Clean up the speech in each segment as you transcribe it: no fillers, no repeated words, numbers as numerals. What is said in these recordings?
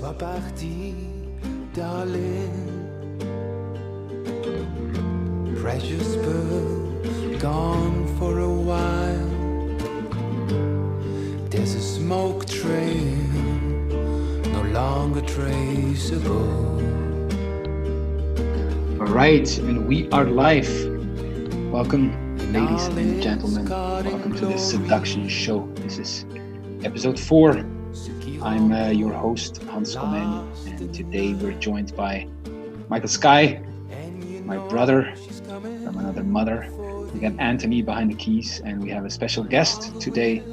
sois parti, darling. Precious pearl, gone for a while. There's a smoke trail, no longer traceable. All right, and we are live. Welcome, ladies and gentlemen. Welcome to the Seduction Show. This is episode 4. I'm your host, Hans Komeni, and today we're joined by Michael Sky, my brother from another mother. We got Anthony behind the keys, and we have a special guest today.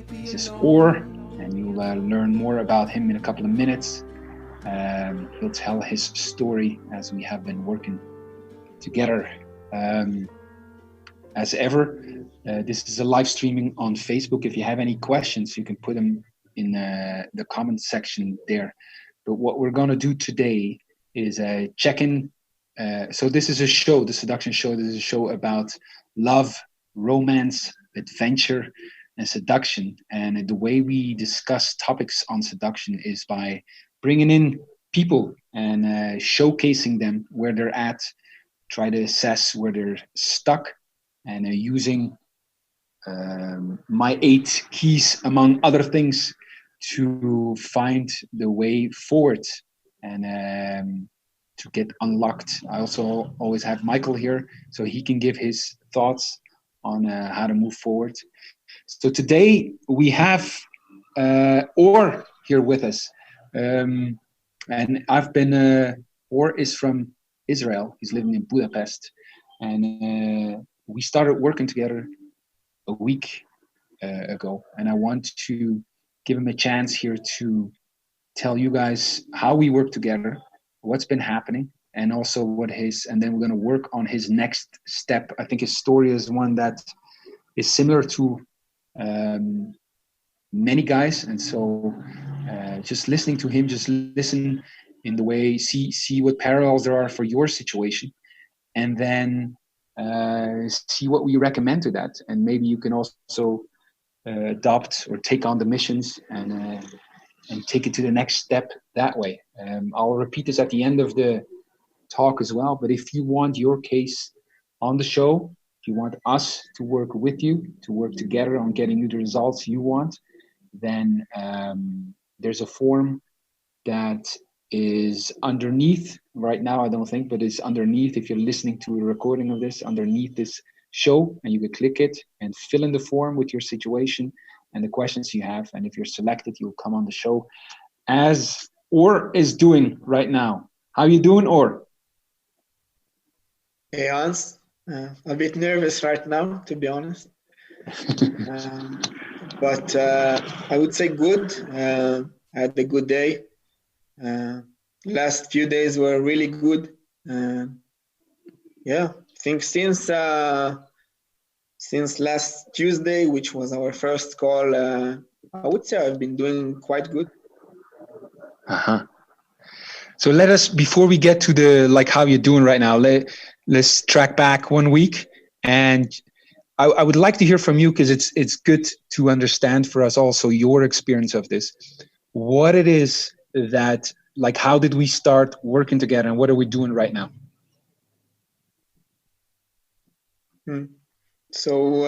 This is Youre, and you'll learn more about him in a couple of minutes. He'll tell his story as we have been working together. As ever, this is a live streaming on Facebook. If you have any questions, you can put them in the comment section there. But what we're going to do today is check in. So this is a show, the Seduction Show. This is a show about love, romance, adventure, and seduction. And the way we discuss topics on seduction is by bringing in people and showcasing them where they're at, try to assess where they're stuck, and using my 8 keys, among other things, to find the way forward and to get unlocked. I also always have Michael here, so he can give his thoughts on how to move forward. So today we have Youre here with us. And I've been, Youre is from Israel. He's living in Budapest. And we started working together a week ago. And I want to give him a chance here to tell you guys how we work together, what's been happening, and also and then we're going to work on his next step. I think his story is one that is similar to many guys. And so just listening to him, just listen in the way, see what parallels there are for your situation, and then see what we recommend to that. And maybe you can also adopt or take on the missions and take it to the next step that way. I'll repeat this at the end of the talk as well, but if you want your case on the show, if you want us to work with you, to work together on getting you the results you want, then there's a form that is underneath right now, I don't think, but it's underneath. If you're listening to a recording of this, underneath this show, and you can click it and fill in the form with your situation and the questions you have. And if you're selected, you'll come on the show, as Youre is doing right now. How you doing, Youre? Hey, Hans. A bit nervous right now, to be honest. But I would say good. I had a good day. Last few days were really good. I think since last Tuesday, which was our first call, I would say I've been doing quite good. So let us, before we get to the how you're doing right now, let's track back 1 week, and I would like to hear from you, because it's good to understand for us also your experience of this. What it is that, how did we start working together, and what are we doing right now? So,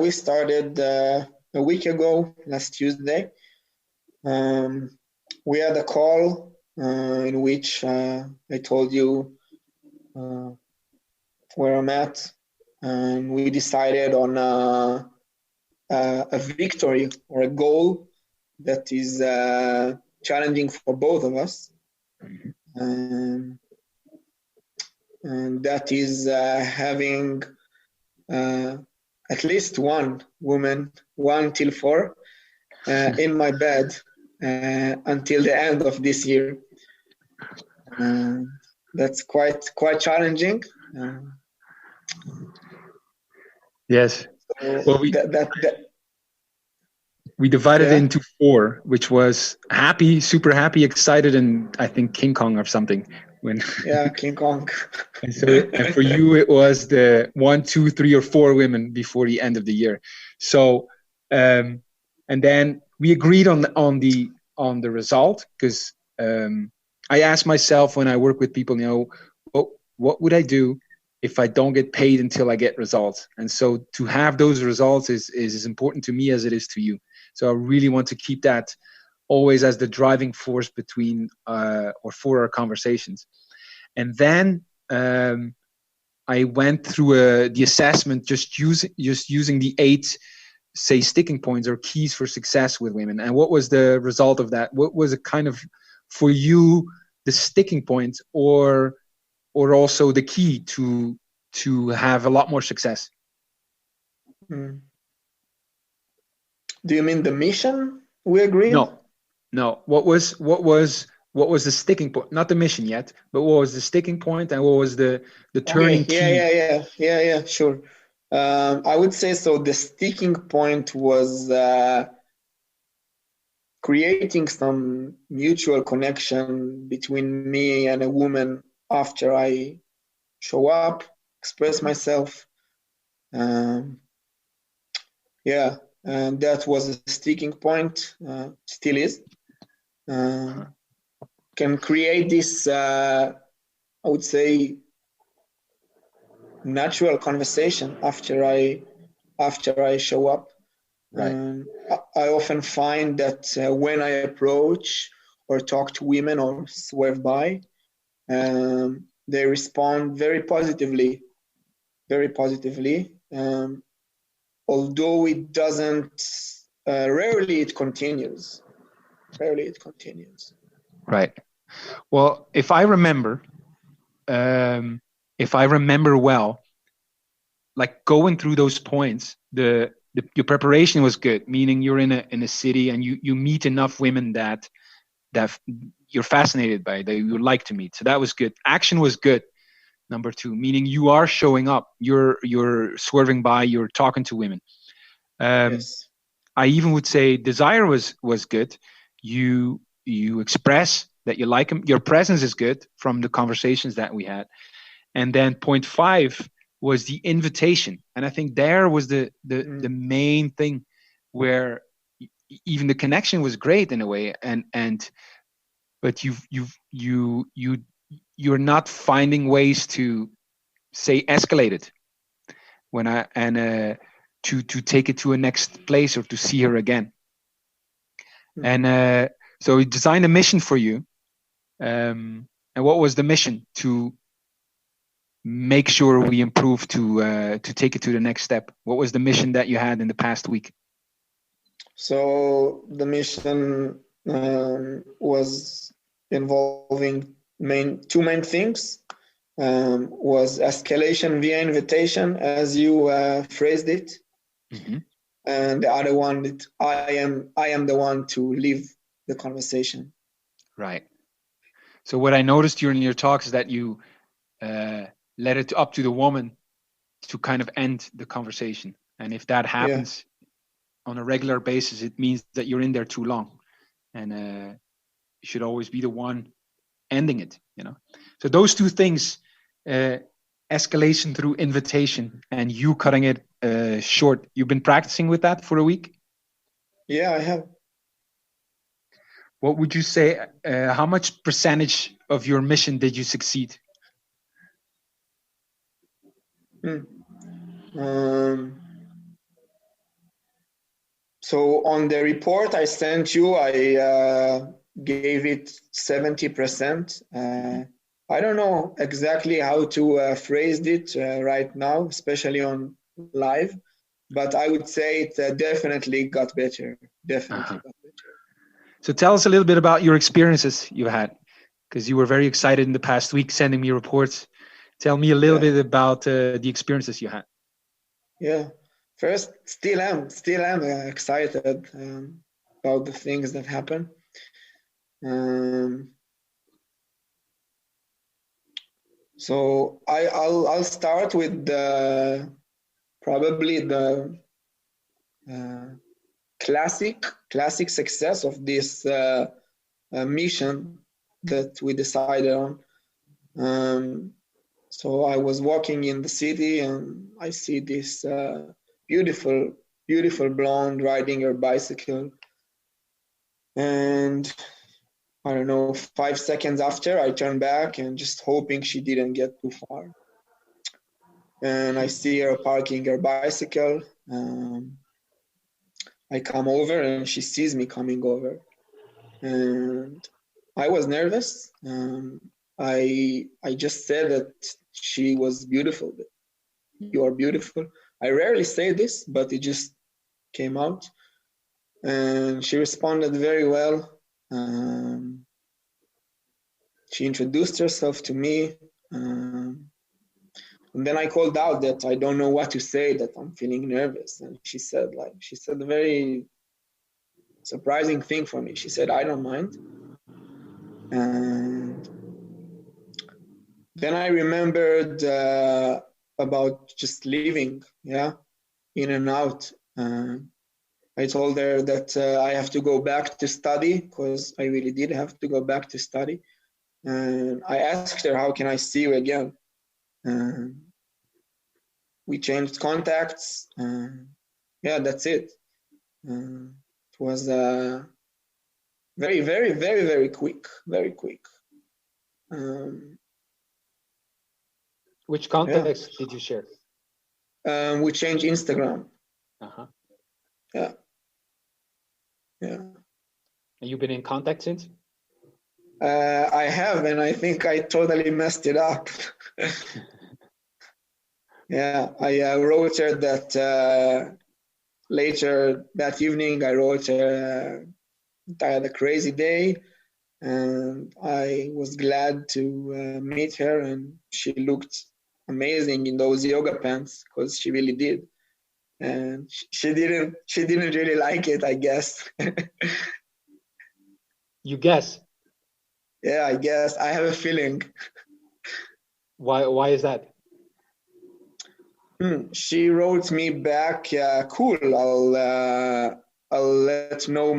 we started a week ago, last Tuesday. We had a call in which I told you where I'm at, and we decided on a victory or a goal that is challenging for both of us. And that is having at least one woman, 1 till 4, in my bed until the end of this year. That's quite challenging. Yes. So well, we divided into 4, which was happy, super happy, excited, and I think King Kong or something. King Kong. and for you, it was the 1, 2, 3, or 4 women before the end of the year. So, and then we agreed on the result, because I ask myself when I work with people, what would I do if I don't get paid until I get results? And so to have those results is as important to me as it is to you. So I really want to keep that always as the driving force between or for our conversations. And then I went through the assessment, just using the 8, say, sticking points or keys for success with women. And what was the result of that? What was it kind of for you, the sticking point, or also the key to have a lot more success? Do you mean the mission we agreed? No. What was the sticking point? Not the mission yet, but what was the sticking point, and what was the turning key? Yeah, sure. I would say so. The sticking point was creating some mutual connection between me and a woman after I show up, express myself. And that was a sticking point, still is. Can create this, I would say, natural conversation after I show up. Right. I often find that when I approach or talk to women or swerve by, they respond very positively. Although it doesn't, rarely it continues. Right. Well, if I remember well, like going through those points, your preparation was good, meaning you're in a city and you meet enough women that you're fascinated by, that you like to meet. So that was good. Action was good. Number 2, meaning you are showing up, you're swerving by, you're talking to women. Yes. I even would say desire was good. You express that you like them. Your presence is good from the conversations that we had. And then point 5 was the invitation. And I think there was the main thing where even the connection was great in a way. But you're not finding ways to, say, escalate it to take it to a next place or to see her again. And so we designed a mission for you. And what was the mission? To make sure we improve to take it to the next step. What was the mission that you had in the past week? So the mission was involving two main things. Was escalation via invitation, as you phrased it, and the other one that I am the one to leave the conversation. Right. So what I noticed during your talks is that you let it up to the woman to kind of end the conversation, and if that happens on a regular basis, it means that you're in there too long, and you should always be the one ending it. So those two things. Escalation through invitation and you cutting it short. You've been practicing with that for a week? Yeah, I have. What would you say, how much percentage of your mission did you succeed? So on the report I sent you, I gave it 70%. I don't know exactly how to phrase it right now, especially on live, but I would say it definitely got better. Got better. So tell us a little bit about your experiences you had, because you were very excited in the past week sending me reports. Tell me a little bit about the experiences you had. Yeah, first, still am excited about the things that happen. So I'll start with probably the classic success of this mission that we decided on. So I was walking in the city and I see this beautiful blonde riding her bicycle, and I don't know, 5 seconds after, I turned back and just hoping she didn't get too far. And I see her parking her bicycle. I come over and she sees me coming over. And I was nervous. I just said that she was beautiful. You are beautiful. I rarely say this, but it just came out. And she responded very well. She introduced herself to me. And then I called out that I don't know what to say, that I'm feeling nervous. And she said a very surprising thing for me. She said, I don't mind. And then I remembered about just leaving, in and out. I told her that I have to go back to study, because I really did have to go back to study. And I asked her, how can I see you again? We changed contacts. That's it. It was very, very, very, very quick, very quick. Which contacts did you share? We changed Instagram. Yeah. And you've been in contact since? I have, and I think I totally messed it up. I wrote her that later that evening. I wrote her I had a crazy day, and I was glad to meet her, and she looked amazing in those yoga pants, because she really did. And she didn't really like it, I guess. You guess? Yeah, I guess. I have a feeling. Why is that? She wrote me back, cool, I'll let know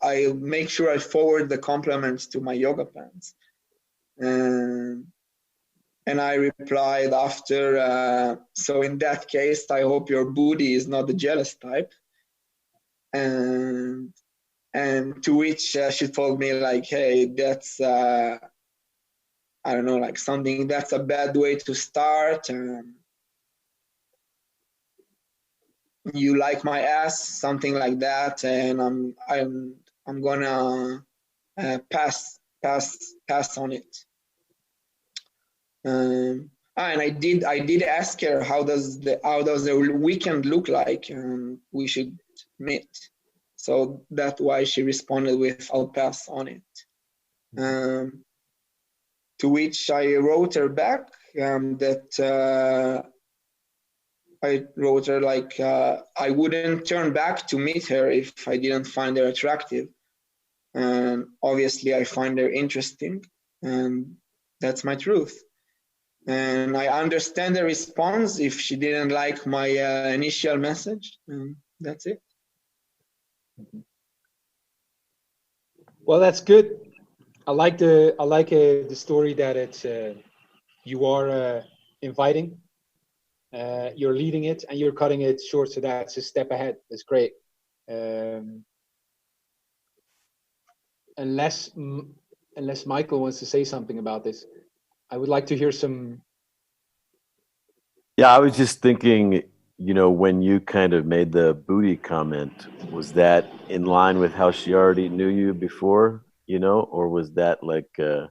I'll make sure I forward the compliments to my yoga pants. And I replied after, so in that case, I hope your booty is not the jealous type. And to which she told me, like, hey, that's, I don't know, like something, that's a bad way to start. You like my ass, something like that. And I'm gonna pass on it. And I did ask her how does the weekend look like, and we should meet. So that's why she responded with I'll pass on it. To which I wrote her back that I wrote her like I wouldn't turn back to meet her if I didn't find her attractive, and obviously I find her interesting, and that's my truth. And I understand the response if she didn't like my initial message. That's it. Well, that's good. I like the story that it's you are inviting, you're leading it, and you're cutting it short. So that's a step ahead. That's great. Unless Michael wants to say something about this, I would like to hear some. Yeah, I was just thinking, when you kind of made the booty comment, was that in line with how she already knew you before, or was that like kind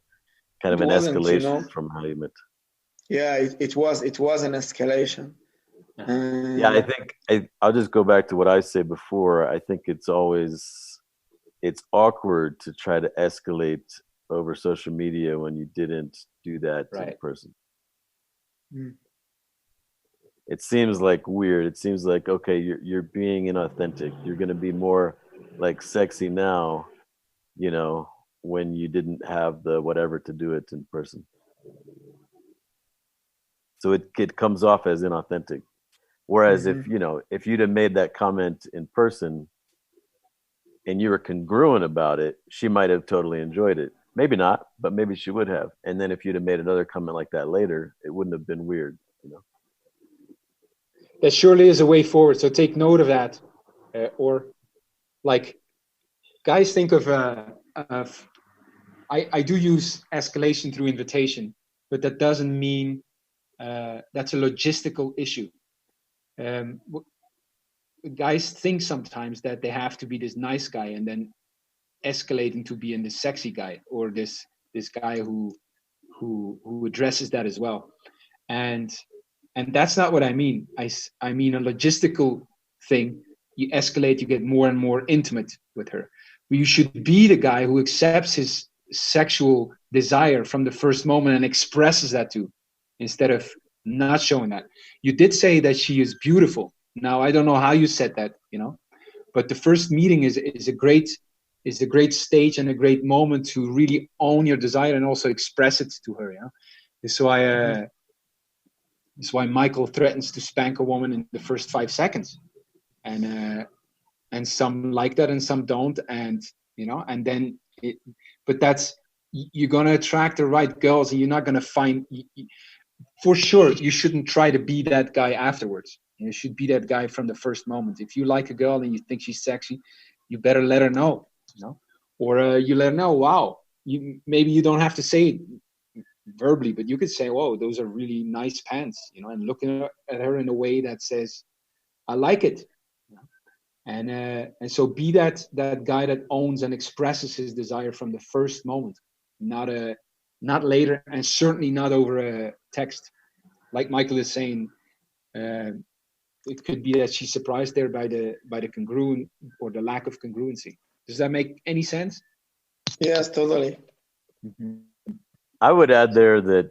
of an escalation from how you met? Yeah, it was an escalation. Yeah, I think I'll just go back to what I said before. I think it's awkward to try to escalate over social media when you didn't do that in person. It seems like weird. It seems like, okay, you're being inauthentic. You're going to be more like sexy now, when you didn't have the whatever to do it in person. So it comes off as inauthentic. Whereas if you'd have made that comment in person and you were congruent about it, she might have totally enjoyed it. Maybe not, but maybe she would have. And then if you'd have made another comment like that later, it wouldn't have been weird, There surely is a way forward. So take note of that. Or like guys think of I do use escalation through invitation, but that doesn't mean that's a logistical issue. Guys think sometimes that they have to be this nice guy and then escalating to being the sexy guy, or this guy who addresses that as well. And that's not what I mean. I mean a logistical thing. You escalate, you get more and more intimate with her. You should be the guy who accepts his sexual desire from the first moment and expresses that too, instead of not showing that. You did say that she is beautiful. Now I don't know how you said that, but the first meeting is a great stage and a great moment to really own your desire and also express it to her. That's why Michael threatens to spank a woman in the first 5 seconds, and some like that and some don't, and then but that's, you're gonna attract the right girls, and you're not gonna find, for sure you shouldn't try to be that guy afterwards. You should be that guy from the first moment. If you like a girl and you think she's sexy, you better let her know, or you let her know, wow, maybe you don't have to say it verbally, but you could say, whoa, those are really nice pants, and looking at her in a way that says, I like it. And so be that guy that owns and expresses his desire from the first moment, not later, and certainly not over a text. Like Michael is saying, it could be that she's surprised there by the congruent or the lack of congruency. Does that make any sense? Yes, totally. Mm-hmm. I would add there that,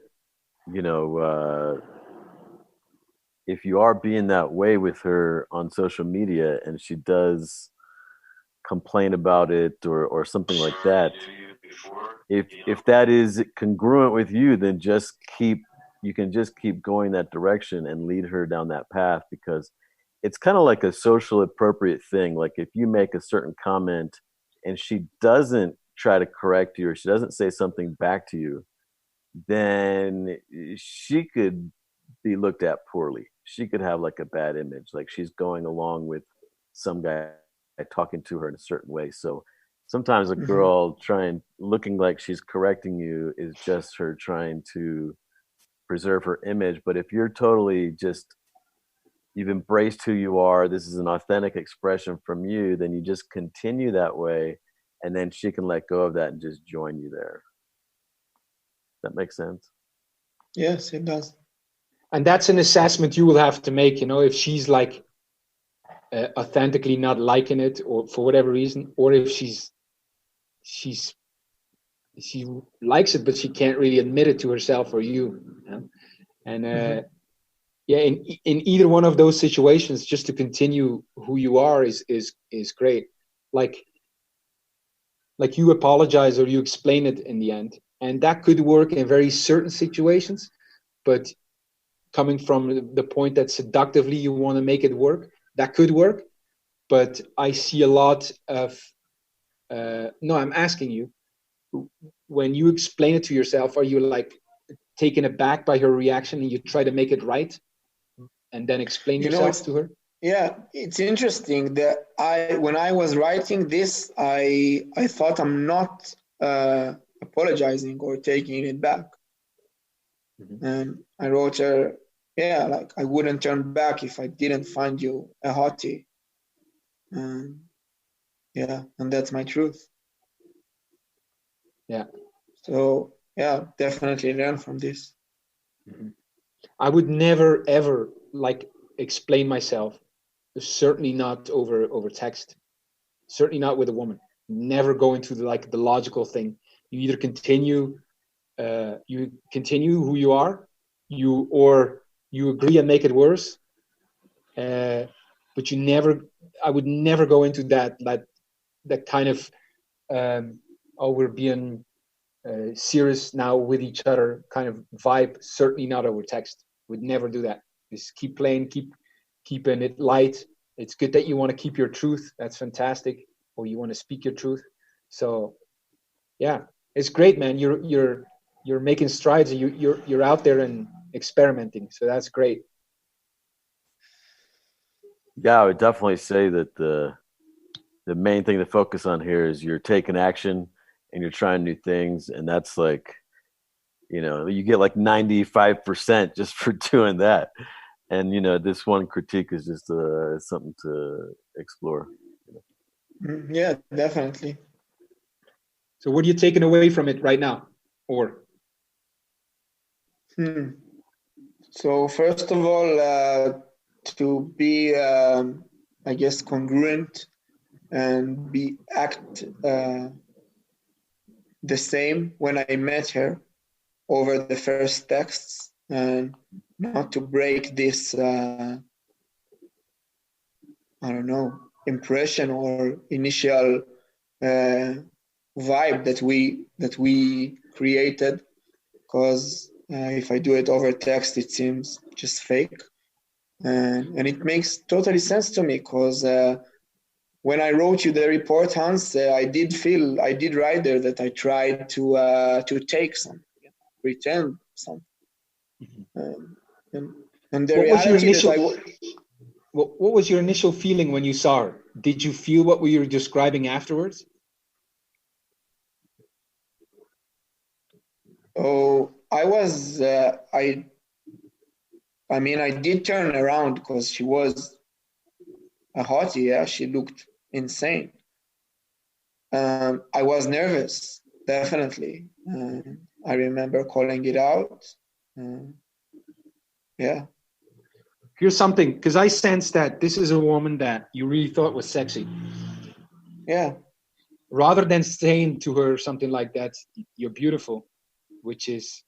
if you are being that way with her on social media and she does complain about it or something like that, if that is congruent with you, then you can just keep going that direction and lead her down that path, because it's kind of like a social appropriate thing. Like if you make a certain comment and she doesn't try to correct you, or she doesn't say something back to you, then she could be looked at poorly. She could have like a bad image, like she's going along with some guy talking to her in a certain way. So sometimes a girl looking like she's correcting you is just her trying to preserve her image. But if you're totally you've embraced who you are, this is an authentic expression from you, then you just continue that way, and then she can let go of that and just join you there. That makes sense? Yes, it does. And that's an assessment you will have to make, if she's like authentically not liking it, or for whatever reason, or if she likes it but she can't really admit it to herself or you. And in either one of those situations, just to continue who you are is great. Like you apologize or you explain it in the end, and that could work in very certain situations, but coming from the point that seductively you want to make it work, that could work. But I see a lot of no, I'm asking you, when you explain it to yourself, are you like taken aback by her reaction and you try to make it right and then explain yourself to her? Yeah, it's interesting that when I was writing this, I thought I'm not apologizing or taking it back. And I wrote her, like I wouldn't turn back if I didn't find you a hottie. And that's my truth. Yeah. So definitely learn from this. I would never ever explain myself, certainly not over text, certainly not with a woman. Never go into the logical thing. You either continue who you are, or you agree and make it worse, but I would never go into that kind of we're being serious now with each other kind of vibe. Certainly not over text. Would never do that. Just keep playing, keeping it light. It's good that you want to keep your truth. That's fantastic. Or you want to speak your truth. So yeah, it's great, man. You're making strides. You're out there and experimenting. So that's great. Yeah, I would definitely say that the main thing to focus on here is you're taking action, and you're trying new things, and that's like, you know, you get like 95% just for doing that. And you know, this one critique is just something to explore. Yeah, definitely. So what are you taking away from it right now? Or So first of all, to be, I guess, congruent and act the same when I met her over the first texts, and not to break this, I don't know, impression or initial vibe that we created, because if I do it over text, it seems just fake, and it makes totally sense to me, because when I wrote you the report, Hans, I did write there that I tried to take something, pretend something, and the what was your reality initial that what was your initial feeling when you saw her? Did you feel what we were describing afterwards? I was I mean, I did turn around because she was a hottie. Yeah, she looked insane. I was nervous, definitely. I remember calling it out. Yeah. Here's something, because I sense that this is a woman that you really thought was sexy. Yeah. Rather than saying to her something like that, you're beautiful, which is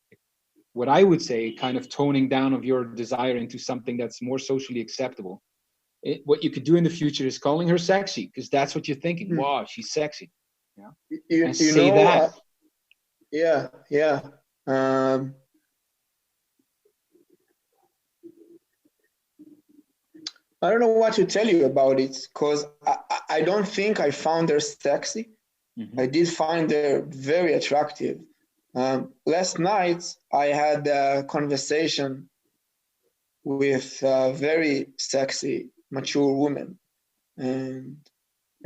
what I would say, kind of toning down of your desire into something that's more socially acceptable. What you could do in the future is calling her sexy, because that's what you're thinking. Wow, she's sexy. Yeah. You say know, that. Yeah. I don't know what to tell you about it, because I don't think I found her sexy. Mm-hmm. I did find her very attractive. Last night, I had a conversation with a very sexy, mature woman. And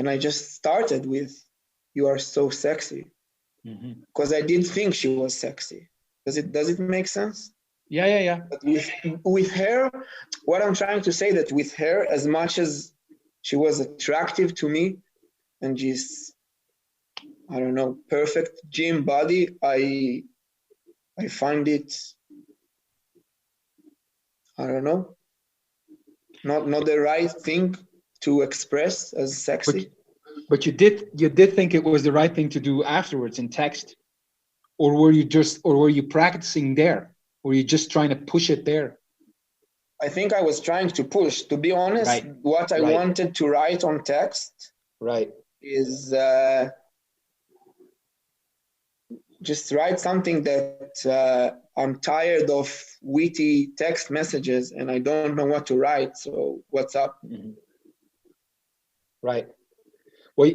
I just started with, "You are so sexy." Because I did think she was sexy. Does it make sense? Yeah. But with her, what I'm trying to say, that with her, as much as she was attractive to me, and she's, I don't know, perfect gym body, I find it, I don't know, not the right thing to express as sexy. But you did think it was the right thing to do afterwards in text, or were you practicing there? Were you just trying to push it there? I think I was trying to push. To be honest, right. What I wanted to write on text, is just write something that I'm tired of witty text messages and I don't know what to write. So what's up? Mm-hmm. Right. Well,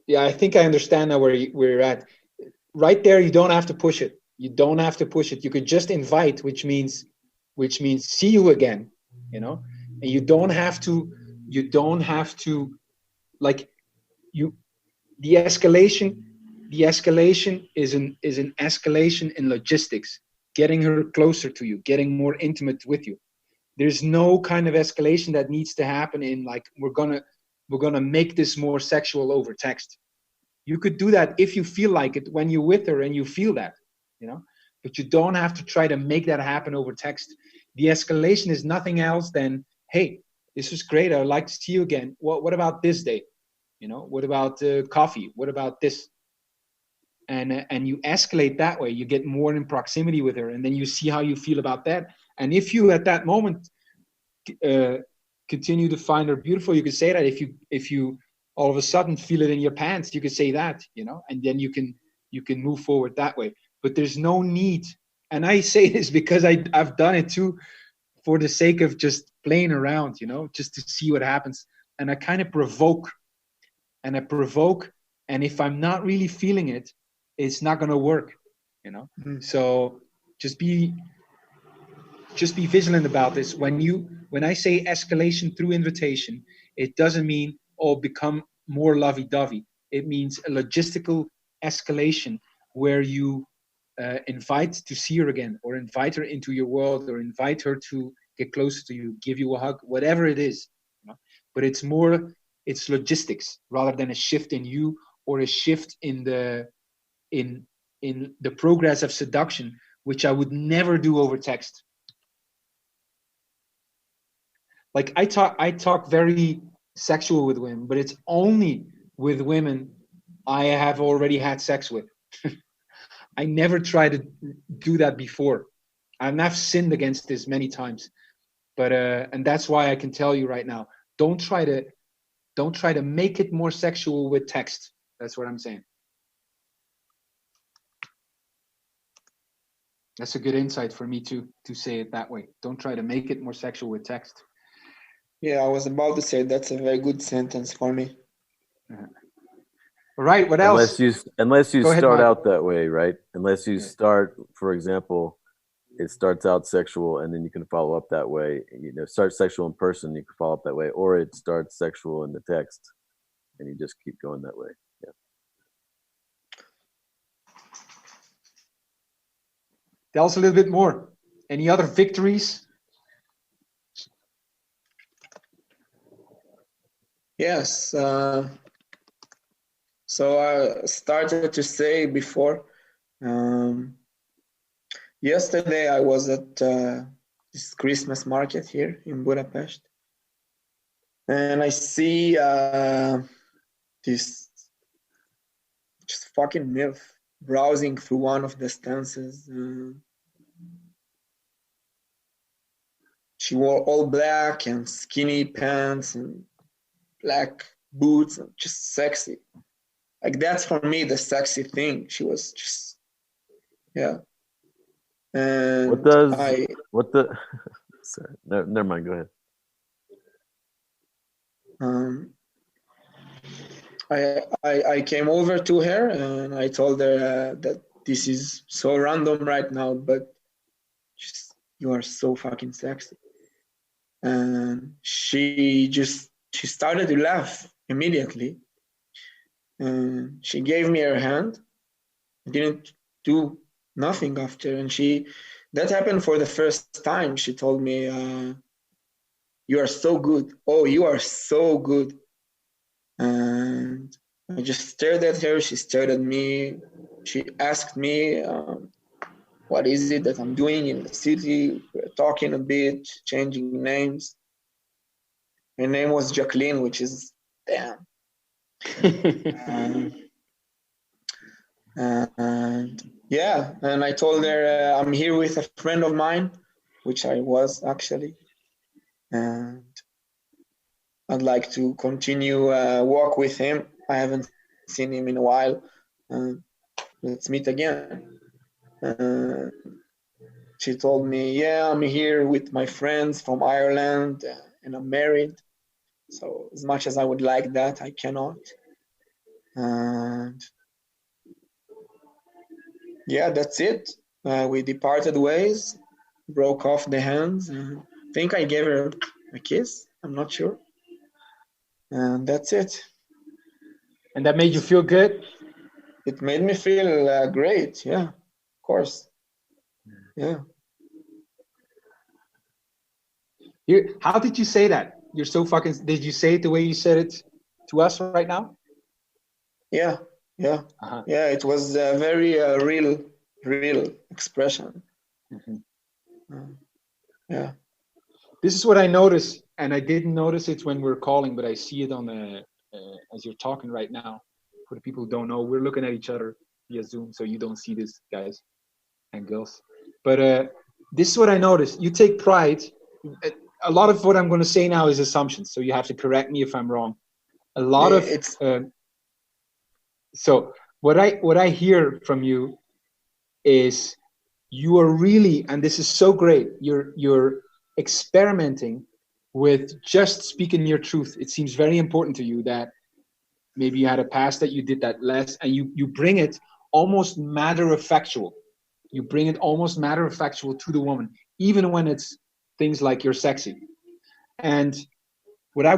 yeah, I think I understand now where you're at. Right there, you don't have to push it. You don't have to push it. You could just invite, which means see you again, you know. And you don't have to like you. The escalation is an escalation in logistics, getting her closer to you, getting more intimate with you. There's no kind of escalation that needs to happen in like we're gonna make this more sexual over text. You could do that if you feel like it when you're with her and you feel that, you know, but you don't have to try to make that happen over text. The escalation is nothing else than, hey, this was great. I'd like to see you again. What about this day? You know, what about coffee? What about this? And you escalate that way. You get more in proximity with her, and then you see how you feel about that. And if you at that moment continue to find her beautiful, you could say that. If you all of a sudden feel it in your pants, you could say that, you know, and then you can move forward that way. But there's no need, and I say this because I've done it too, for the sake of just playing around, you know, just to see what happens. And I kind of provoke, and if I'm not really feeling it, it's not going to work, you know. So just be vigilant about this. When I say escalation through invitation, it doesn't mean become more lovey-dovey. It means a logistical escalation where you invite to see her again, or invite her into your world, or invite her to get closer to you, give you a hug, whatever it is. But it's logistics rather than a shift in you or a shift in the progress of seduction, which I would never do over text. Like I talk very sexual with women, but it's only with women I have already had sex with. I never tried to do that before. I've sinned against this many times, but and that's why I can tell you right now, don't try to make it more sexual with text. That's what I'm saying. That's a good insight for me to say it that way. Don't try to make it more sexual with text. Yeah, I was about to say that's a very good sentence for me. All right, what else? Unless you Go ahead, start Mike. out that way, right? Unless you start, for example, it starts out sexual and then you can follow up that way. Start sexual in person, you can follow up that way, or it starts sexual in the text and you just keep going that way. Yeah. Tell us a little bit more. Any other victories? Yes. So I started to say before, yesterday I was at this Christmas market here in Budapest, and I see this just fucking MILF browsing through one of the stances. She wore all black and skinny pants and black boots and just sexy. Like that's for me the sexy thing. She was just, yeah. And sorry, never mind, go ahead. I came over to her and I told her that this is so random right now, but just, you are so fucking sexy. And she started to laugh immediately. And she gave me her hand. I didn't do nothing after. And that happened for the first time. She told me, you are so good. Oh, you are so good. And I just stared at her. She stared at me. She asked me, what is it that I'm doing in the city? We're talking a bit, changing names. Her name was Jacqueline, which is, damn. And yeah, and I told her I'm here with a friend of mine, which I was actually, and I'd like to continue walk with him. I haven't seen him in a while. Let's meet again. She told me, yeah, I'm here with my friends from Ireland and I'm married. So as much as I would like that, I cannot. And yeah, that's it. We departed ways, broke off the hands. I think I gave her a kiss. I'm not sure. And that's it. And that made you feel good? It made me feel great. Yeah, of course. Yeah. How did you say that? You're so fucking... Did you say it the way you said it to us right now? Yeah. Uh-huh. Yeah, it was a very real expression. Mm-hmm. Yeah. This is what I noticed, and I didn't notice it when we were calling, but I see it on as you're talking right now. For the people who don't know, we're looking at each other via Zoom, so you don't see this, guys and girls. But this is what I noticed. You take pride. A lot of what I'm going to say now is assumptions, so you have to correct me if I'm wrong. A lot of so what I hear from you is you are really, and this is so great, you're experimenting with just speaking your truth. It seems very important to you that maybe you had a past that you did that less, and you bring it almost matter-of-factual. You bring it almost matter-of-factual to the woman, even when it's things like you're sexy. And what I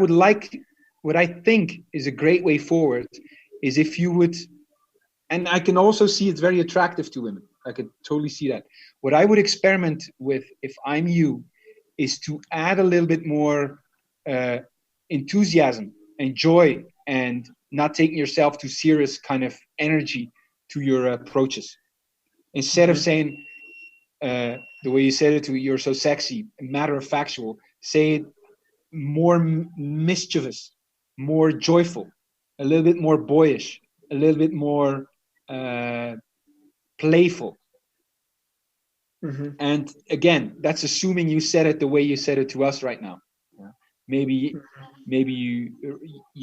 think is a great way forward is if you would, and I can also see it's very attractive to women. I could totally see that. What I would experiment with if I'm you is to add a little bit more enthusiasm and joy, and not taking yourself too serious kind of energy to your approaches. Instead of saying the way you said it to "you're so sexy," matter of factual, say it more mischievous, more joyful, a little bit more boyish, a little bit more playful. And again, that's assuming you said it the way you said it to us right now. Maybe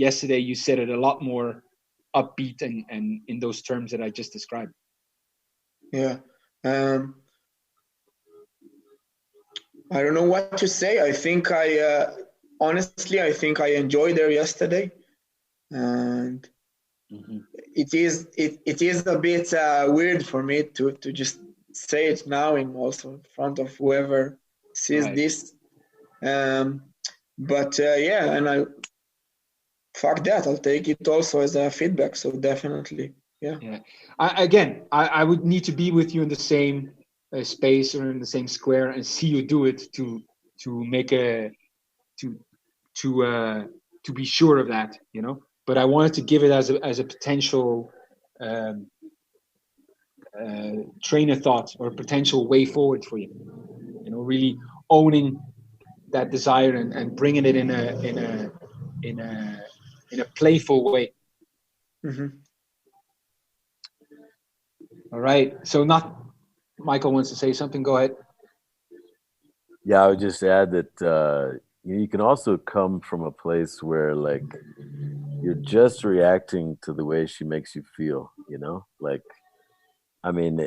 yesterday you said it a lot more upbeat and in those terms that I just described. Yeah. I don't know what to say. I think honestly, I think I enjoyed her yesterday, and it is a bit weird for me to just say it now and also in front of whoever sees this. But yeah, and I fuck that. I'll take it also as a feedback. So definitely, yeah. I would need to be with you in the same space or in the same square and see you do it to make to be sure of that, you know. But I wanted to give it as a potential train of thought or potential way forward for you. You know, really owning that desire and bringing it in a playful way. All right. So Michael wants to say something. Go ahead. Yeah, I would just add that you can also come from a place where like you're just reacting to the way she makes you feel, you know? Like, I mean,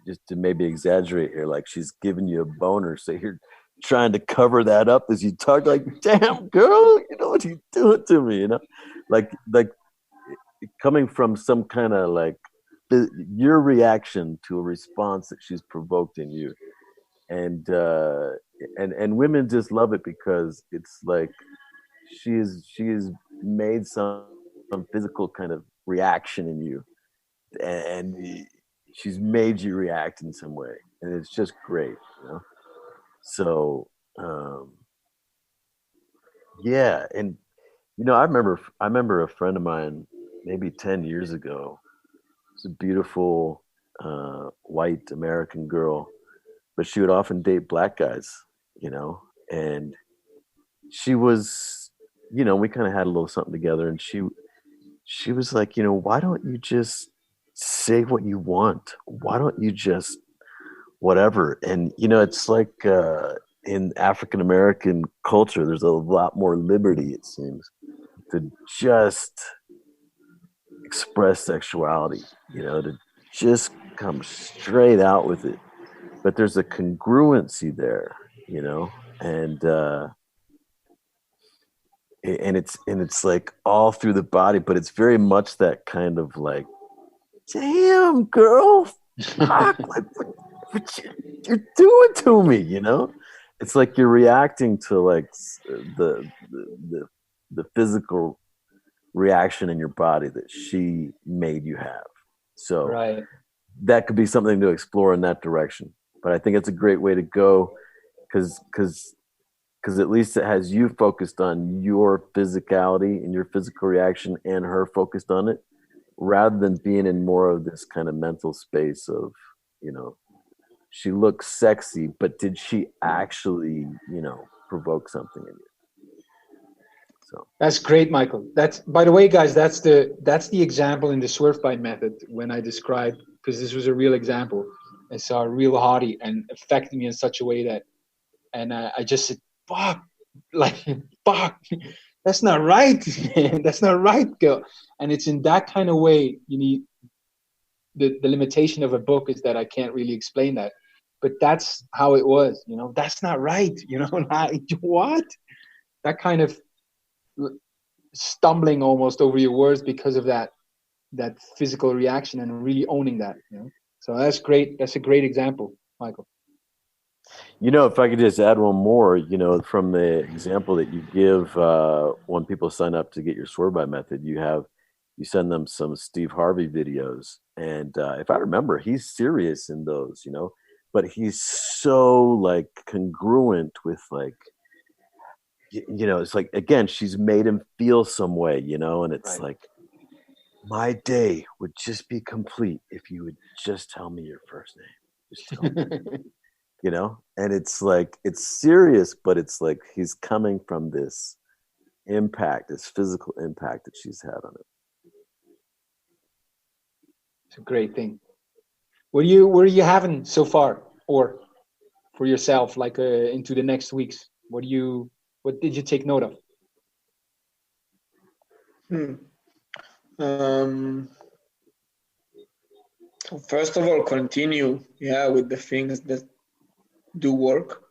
just to maybe exaggerate here, like she's giving you a boner, so you're trying to cover that up as you talk, like, damn, girl, you know what you doing to me, you know? Like coming from some kind of like your reaction to a response that she's provoked in you. And women just love it because it's like she's made some physical kind of reaction in you, and she's made you react in some way, and it's just great, you know. So yeah, and you know, I remember a friend of mine maybe 10 years ago. It's a beautiful white American girl, but she would often date black guys, you know, and she was, you know, we kind of had a little something together, and she was like, you know, why don't you just say what you want? Why don't you just whatever? And, you know, it's like in African American culture, there's a lot more liberty, it seems, to just express sexuality, you know, to just come straight out with it. But there's a congruency there, you know, and it's like all through the body, but it's very much that kind of like, damn, girl, fuck, like, what you're doing to me, you know? It's like you're reacting to like the physical reaction in your body that she made you have. So that could be something to explore in that direction. But I think it's a great way to go because at least it has you focused on your physicality and your physical reaction and her focused on it, rather than being in more of this kind of mental space of, you know, she looks sexy, but did she actually, you know, provoke something in you? So that's great, Michael. That's, by the way, guys, that's the example in the swerve bite method when I described, because this was a real example. I saw a real hottie and affected me in such a way that, and I just said, fuck, like, fuck, that's not right. That's not right, girl. And it's in that kind of way you need, the limitation of a book is that I can't really explain that. But that's how it was, you know, that's not right. You know, what? That kind of stumbling almost over your words because of that physical reaction and really owning that, you know. So that's great. That's a great example, Michael. You know, if I could just add one more, you know, from the example that you give when people sign up to get your swerve by method, you have you send them some Steve Harvey videos, and if I remember, he's serious in those, but he's so like congruent with like, it's like, again, she's made him feel some way, and it's like, my day would just be complete if you would just tell me your first name. Just tell me. And it's like, it's serious, but it's like he's coming from this impact, this physical impact that she's had on it. It's a great thing. What are you having so far, or for yourself, like into the next weeks? What did you take note of? So first of all, continue, with the things that do work.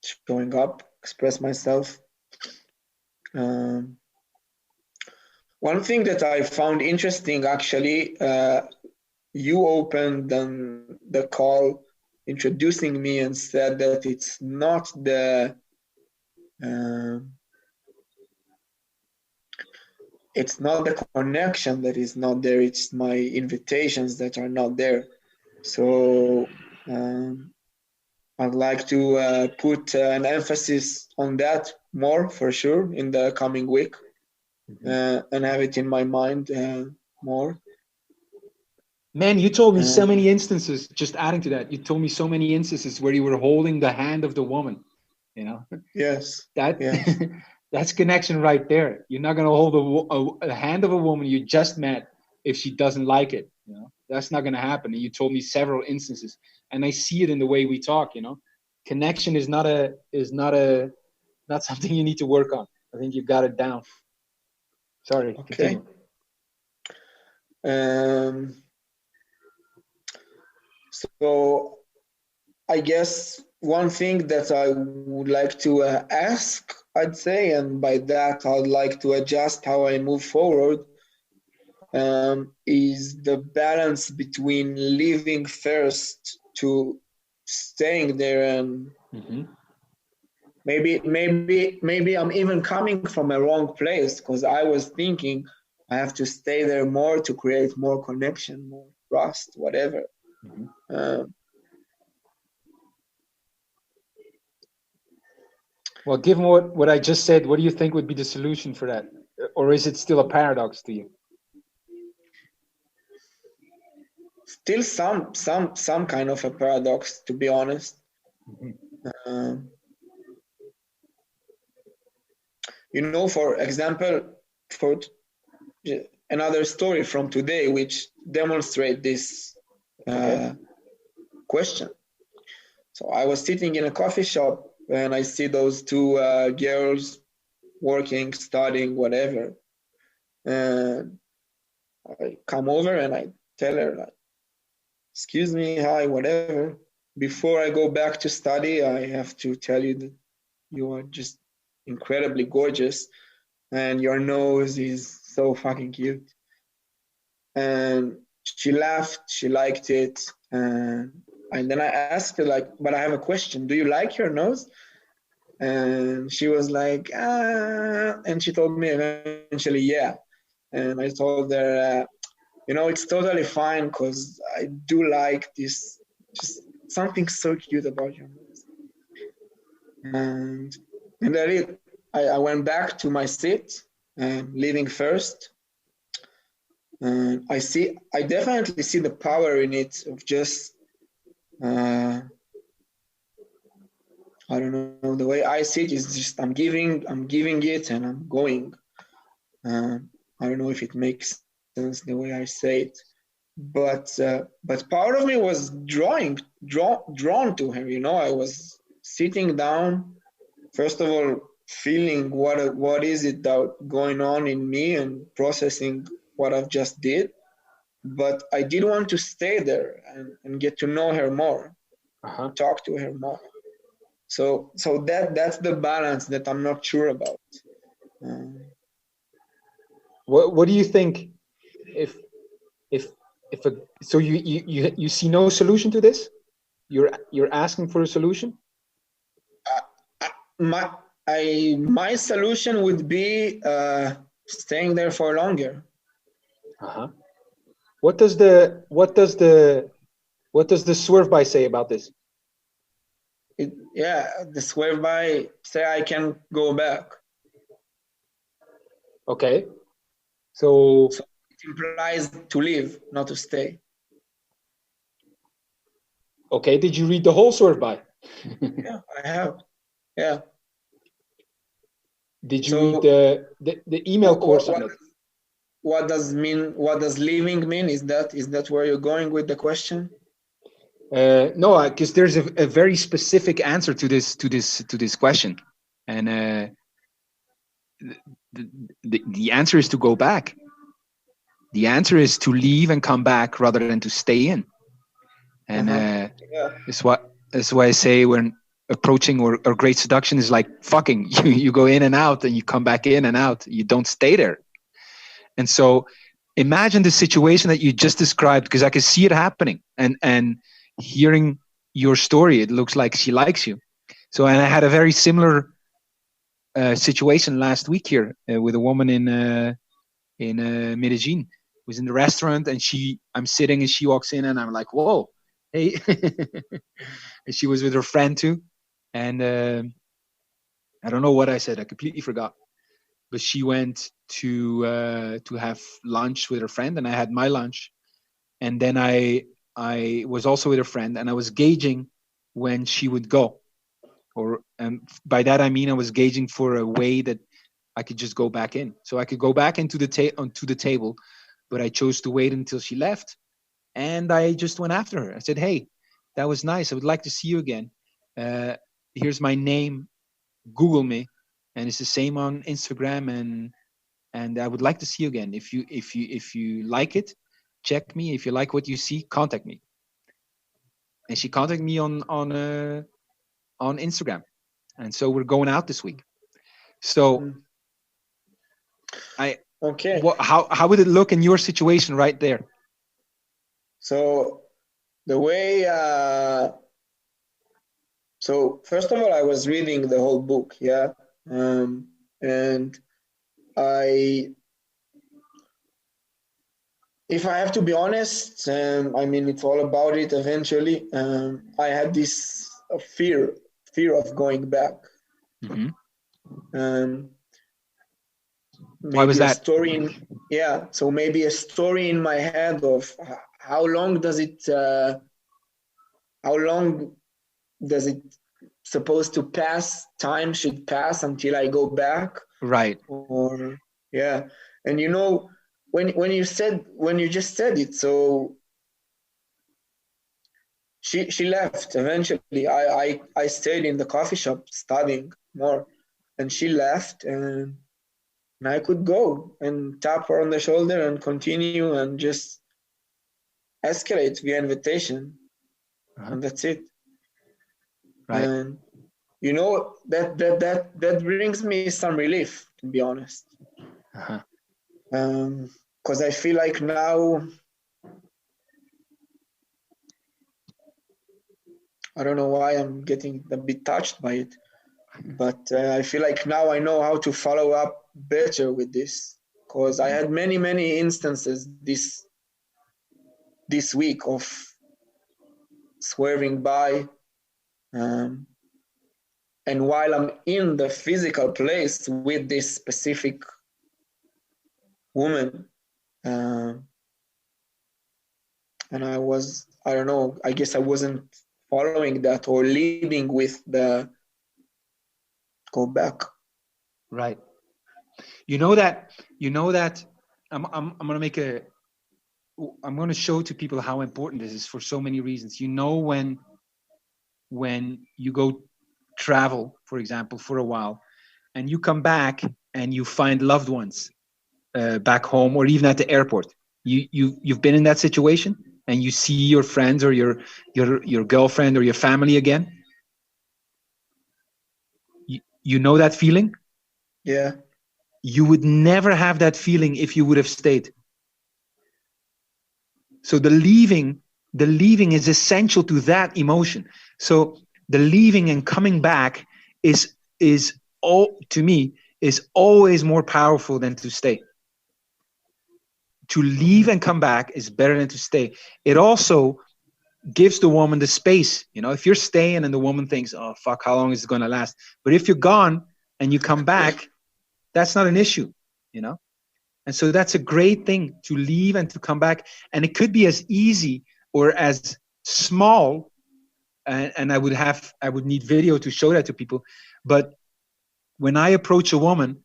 Showing up, express myself. One thing that I found interesting, actually, you opened the call introducing me and said that it's not the connection that is not there, it's my invitations that are not there. So I'd like to put an emphasis on that more, for sure, in the coming week, and have it in my mind more. Man, you told me so many instances, just adding to that, you told me so many instances where you were holding the hand of the woman, Yes. Yes. That's connection right there. You're not going to hold a hand of a woman you just met if she doesn't like it. That's not going to happen. And you told me several instances, and I see it in the way we talk. Connection is not something you need to work on. I think you got it down. Sorry. Okay. Continue. So I guess one thing that I would like to ask, I'd say, and by that I'd like to adjust how I move forward, is the balance between leaving first to staying there, and maybe I'm even coming from a wrong place, because I was thinking I have to stay there more to create more connection, more trust, whatever. Well, given what I just said, what do you think would be the solution for that? Or is it still a paradox to you? Still some kind of a paradox, to be honest. For example, for another story from today which demonstrate this question. So I was sitting in a coffee shop and I see those two girls working, studying, whatever. And I come over and I tell her, like, excuse me, hi, whatever. Before I go back to study, I have to tell you that you are just incredibly gorgeous and your nose is so fucking cute. And she laughed, she liked it. And then I asked her, like, but I have a question. Do you like your nose? And she was like, and she told me eventually, yeah. And I told her, it's totally fine, because I do like this, just something so cute about your nose. And then I went back to my seat, leaving first. And I definitely see the power in it of just, I don't know, the way I see it is just I'm giving it and I'm going. I don't know if it makes sense the way I say it, but part of me was drawn to her. I was sitting down, first of all, feeling what is it that going on in me and processing what I've just did. But I did want to stay there and get to know her more, talk to her more. So that's the balance that I'm not sure about. What do you think? So you see no solution to this? You're asking for a solution? my solution would be staying there for longer. Uh-huh. What does the swerve by say about this? The swerve by say I can go back. Okay. So it implies to leave, not to stay. Okay, did you read the whole swerve by? Yeah, I have. Yeah. Did you read the email course on it? What does leaving mean? Is that where you're going with the question? No, because there's a very specific answer to this question, and the answer is to go back. The answer is to leave and come back rather than to stay in. And it's why I say when approaching or great seduction is like fucking. You go in and out, and you come back in and out. You don't stay there. And so imagine the situation that you just described, because I can see it happening. And hearing your story, it looks like she likes you. So, and I had a very similar situation last week here with a woman in Medellin. Was in the restaurant, and I'm sitting, and she walks in, and I'm like, whoa, hey. And she was with her friend too. And I don't know what I said. I completely forgot. But she went to have lunch with her friend, and I had my lunch. And then I was also with her friend, and I was gauging when she would go. By that I mean I was gauging for a way that I could just go back in. So I could go back onto the table, but I chose to wait until she left, and I just went after her. I said, "Hey, that was nice. I would like to see you again. Here's my name. Google me, and it's the same on Instagram, and I would like to see you again. If you like it, check me. If you like what you see, contact me." And she contacted me on Instagram, and so we're going out this week. So okay. How would it look in your situation right there? So the way so first of all, I was reading the whole book, and if I have to be honest, I mean, it's all about it eventually. I had this fear of going back. Mm-hmm. Why was that? So maybe a story in my head of how long does it supposed to pass? Time should pass until I go back, right? Or and you know, when you just said it, so she left eventually. I stayed in the coffee shop studying more, and she left, and I could go and tap her on the shoulder and continue and just escalate via invitation. And that's it. Right. And you know, that brings me some relief, to be honest. Because I feel like now, I don't know why I'm getting a bit touched by it, but I feel like now I know how to follow up better with this, because I had many instances this week of swerving by, and while I'm in the physical place with this specific woman, and I don't know, I guess I wasn't following that or leading with the go back. Right. You know that I'm going to show to people how important this is for so many reasons. You know, when you go travel, for example, for a while, and you come back and you find loved ones back home, or even at the airport, you've been in that situation, and you see your friends or your girlfriend or your family again. You know that feeling? Yeah. You would never have that feeling if you would have stayed. So the leaving is essential to that emotion. So the leaving and coming back is to me, is always more powerful than to stay. To leave and come back is better than to stay. It also gives the woman the space. You know, if you're staying and the woman thinks, oh, fuck, how long is it going to last? But if you're gone and you come back, that's not an issue, you know? And so that's a great thing, to leave and to come back. And it could be as easy or as small. And I would need video to show that to people. But when I approach a woman,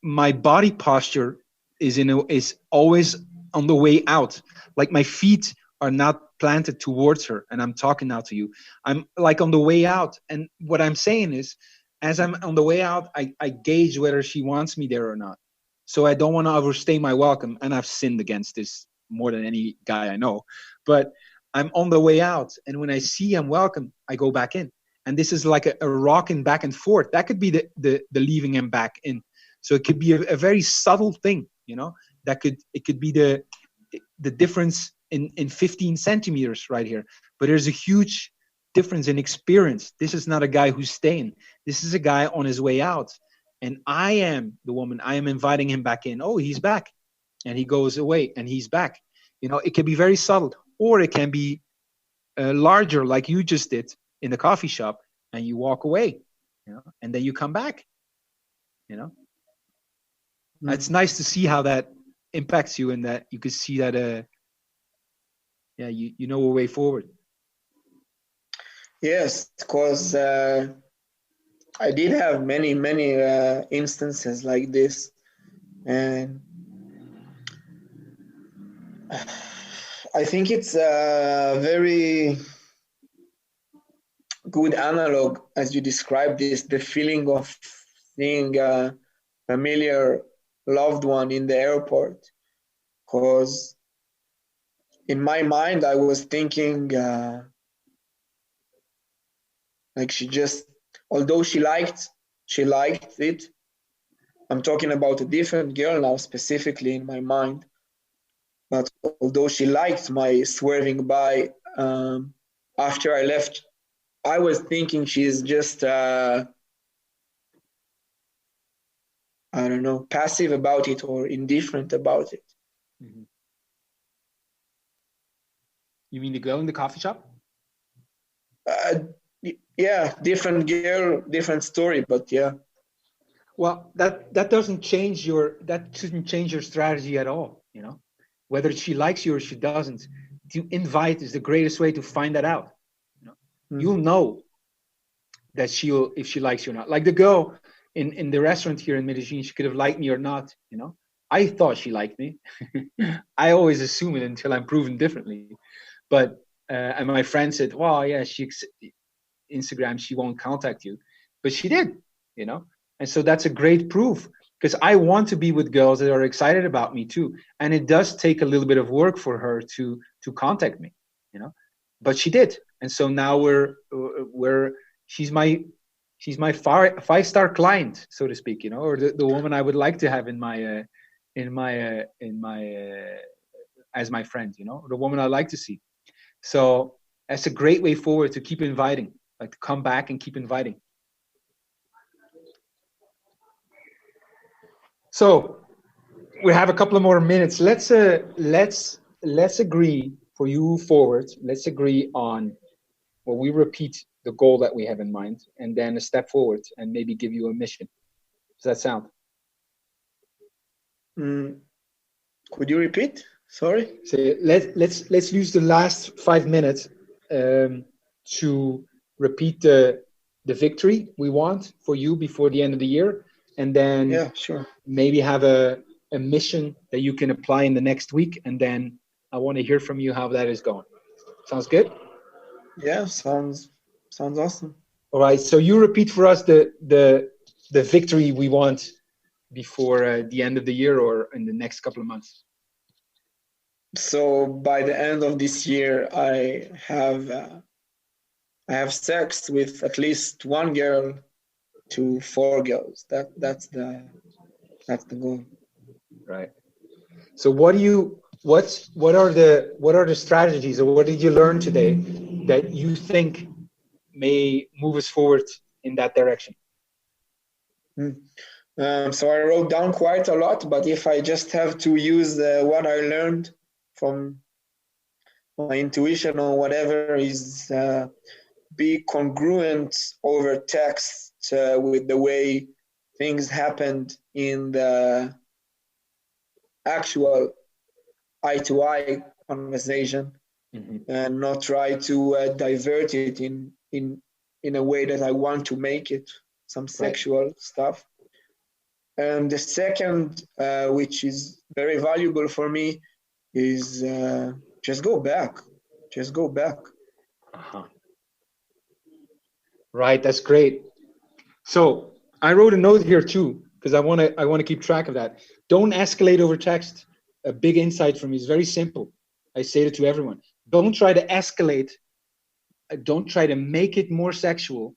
my body posture is always on the way out. Like my feet are not planted towards her, and I'm talking now to you. I'm like on the way out. And what I'm saying is, as I'm on the way out, I gauge whether she wants me there or not. So I don't want to overstay my welcome. And I've sinned against this more than any guy I know. But I'm on the way out. And when I see I'm welcome, I go back in. And this is like a rocking back and forth. That could be the leaving him back in. So it could be a very subtle thing, you know, it could be the difference in 15 centimeters right here. But there's a huge difference in experience. This is not a guy who's staying. This is a guy on his way out. And I am the woman. I am inviting him back in. Oh, he's back. And he goes away and he's back. You know, it can be very subtle, or it can be larger, like you just did in the coffee shop, and you walk away, you know, and then you come back, you know. It's nice to see how that impacts you, and that you could see that, you know, a way forward. Yes, because I did have many instances like this, and I think it's a very good analog, as you described this, the feeling of seeing a familiar loved one in the airport. Because in my mind, I was thinking, like she just, although she liked it. I'm talking about a different girl now, specifically in my mind. But although she liked my swerving by after I left, I was thinking she's just, I don't know, passive about it or indifferent about it. Mm-hmm. You mean the girl in the coffee shop? Yeah, different girl, different story, but yeah. Well, that shouldn't change your strategy at all, you know. Whether she likes you or she doesn't, to invite is the greatest way to find that out. You know, you'll know that if she likes you or not. Like the girl in the restaurant here in Medellin, she could have liked me or not, you know. I thought she liked me. I always assume it until I'm proven differently. But and my friend said, well, yeah, Instagram, she won't contact you. But she did, you know. And so that's a great proof, because I want to be with girls that are excited about me too. And it does take a little bit of work for her to contact me, you know. But she did. And so now she's my 5-star client, so to speak, you know, or the woman I would like to have as my friend, you know, the woman I like to see. So that's a great way forward, to keep inviting, like to come back and keep inviting. So we have a couple of more minutes. Let's agree for you forward. Let's agree on, well, we repeat the goal that we have in mind, and then a step forward, and maybe give you a mission. Does that sound? Could you repeat? Sorry. So let's use the last 5 minutes to repeat the victory we want for you before the end of the year, and then maybe have a mission that you can apply in the next week, and then I want to hear from you how that is going. Sounds good? Yeah, sounds awesome. All right, so you repeat for us the victory we want before the end of the year or in the next couple of months. So by the end of this year, I have sex with at least 1 girl to 4 girls. That's the goal. Right. So what are the strategies, or what did you learn today that you think may move us forward in that direction? So I wrote down quite a lot, but if I just have to use what I learned from my intuition or whatever, is be congruent over text with the way things happened in the actual eye-to-eye conversation, and not try to divert it in a way that I want to make it some sexual stuff. And the second, which is very valuable for me, is just go back. Just go back. Right, that's great. So I wrote a note here too, because I want to keep track of that. Don't escalate over text. A big insight from me is very simple. I say it to everyone. Don't try to escalate. Don't try to make it more sexual.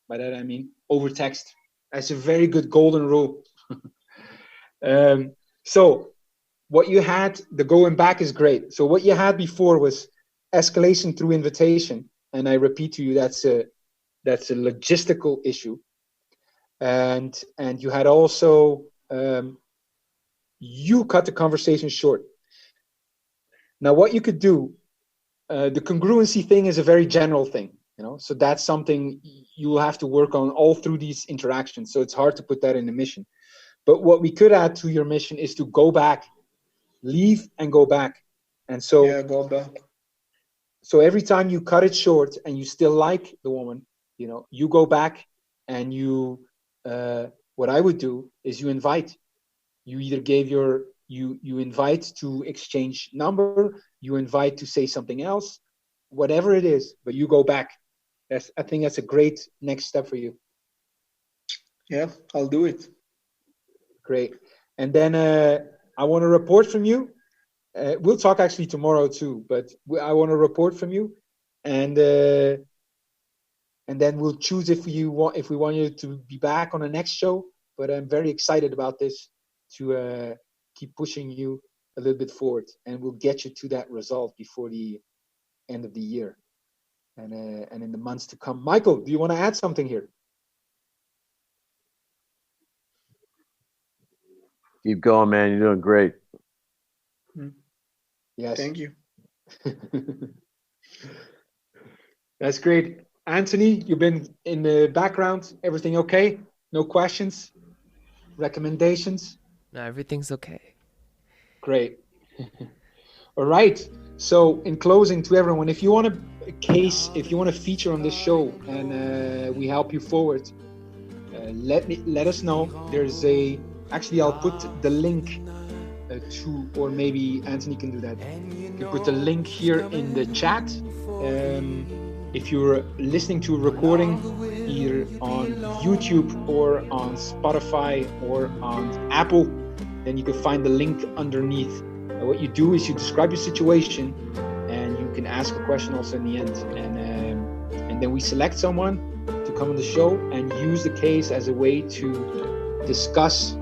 By that I mean over text. That's a very good golden rule. So what you had, the going back is great. So what you had before was escalation through invitation. And I repeat to you, that's a logistical issue. And you had also, you cut the conversation short. Now what you could do, the congruency thing is a very general thing, so that's something you will have to work on all through these interactions. So it's hard to put that in the mission. But what we could add to your mission is to go back, leave and go back. And so, yeah, go back. So every time you cut it short and you still like the woman, you go back and you, what I would do is you invite. You either gave you invite to exchange number, you invite to say something else, whatever it is, but you go back. I think that's a great next step for you. Yeah, I'll do it. Great. And then I want a report from you. We'll talk actually tomorrow too, but I want a report from you, and then we'll choose if we want you to be back on the next show. But I'm very excited about this to keep pushing you a little bit forward, and we'll get you to that result before the end of the year and in the months to come. Michael, do you want to add something here? Keep going, man. You're doing great. Yes. Thank you. That's great. Anthony, you've been in the background. Everything okay? No questions? Recommendations? No, everything's okay. Great. All right. So in closing to everyone, if you want if you want to feature on this show and we help you forward, let us know. Actually, I'll put the link to, or maybe Anthony can do that. You can put the link here in the chat. If you're listening to a recording either on YouTube or on Spotify or on Apple, then you can find the link underneath. What you do is you describe your situation and you can ask a question also in the end. And then we select someone to come on the show and use the case as a way to discuss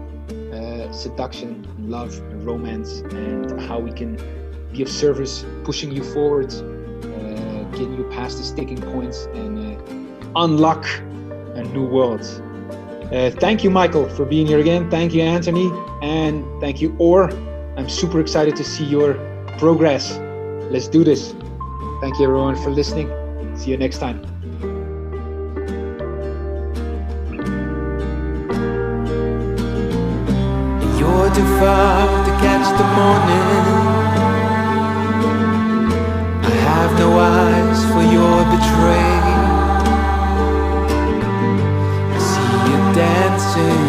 seduction, love, and romance, and how we can be of service, pushing you forward, getting you past the sticking points and unlock a new world. Thank you, Michael, for being here again. Thank you, Anthony, and thank you, Youre. I'm super excited to see your progress. Let's do this. Thank you, everyone, for listening. See you next time. You're too far to catch the morning. I have no eyes for your betrayal. I see you dancing,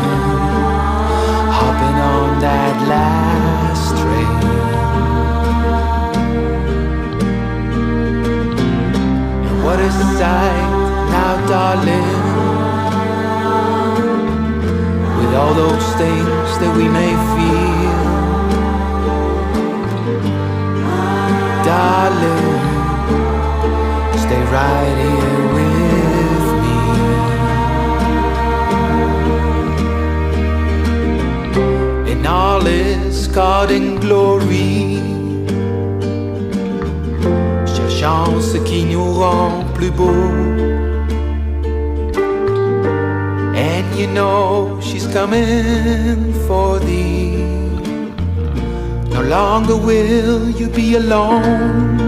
hopping on that last train. And what a sight now, darling. With all those things that we may feel, darling, stay right here with me. In all its God and glory, cherchant ce qui nous rend plus beau. And you know she's coming for thee. No longer will you be alone.